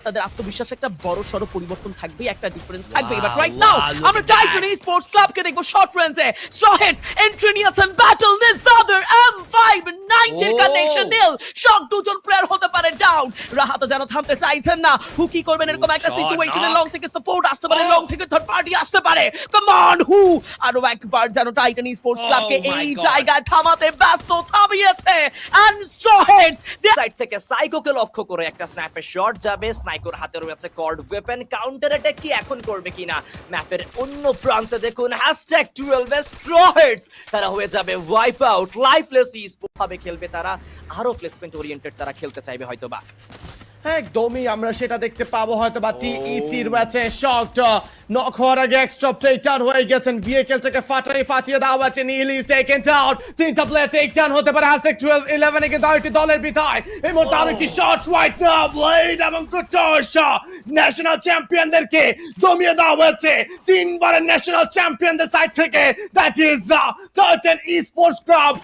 তাদের আত্মবিশ্বাস একটা বড় সড় পরিবর্তন থাকবে, একটা ডিফারেন্স থাকবে। বাট রাইট নাও আমরা টাইটান স্পোর্টস ক্লাবকে দেখবো শর্ট রেঞ্জে স্ট্রহেডস এন্ট্রি নিয়েছেন battle this other M590 connection নীল শক দুজন প্লেয়ার হতে পারে ডাউন। রাহাত যেন থামতে চাইছেন না, হু কি করবেন এরকম একটা সিচুয়েশনে লং থেকে সাপোর্ট আসতে পারে, লং থেকে থার্ড পার্টি আসতে পারে। কাম অন হু আরো একবার যেন টাইটান স্পোর্টস ক্লাবকে এই জায়গায় থামাতে ব্যস্ত থামিয়েছে এন্ড স্ট্রহেডস সাইড থেকে সাইকোকে লক্ষ্য করে একটা স্ন্যাপের শট যাবে। স্নাইকোর হাতে রয়েছে কর্ড ওয়েপন, কাউন্টার অ্যাটাক কি এখন করবে কিনা। ম্যাপের অন্য প্রান্তে দেখুন #12 স্ট্রহেডস, তারা হয়ে যাবে ওয়াইপ আউট। লাইফলেস স্পোর্টস ভাবে খেলবে তারা, আরো প্লেসমেন্ট ওরিয়েন্টেড তারা খেলতে চাইবে হয়তোবা। একদমই আমরা সেটা দেখতে পাবো হয়তো বা টিইসি রয়েছে শট নক হওয়ার আগে এক্সট্রা টেকডাউন হয়ে গেছেন। ভিএকেল থেকে ফাটিয়ে দেওয়া হয়েছে। নীল ইজ টেকেন ডাউন। তিনটা প্লেয়ার টেকডাউন হতে পারে #12-11 এ কিন্তু আরেকটি দলের বিদায়। এই মুহূর্তে আরেকটি শট রাইট নাও ব্লেড এবং কুটোশ ন্যাশনাল চ্যাম্পিয়নদেরকে দমিয়ে দেওয়া হয়েছে। তিনবারের ন্যাশনাল চ্যাম্পিয়নদের সাইড থেকে that is Titan sports club.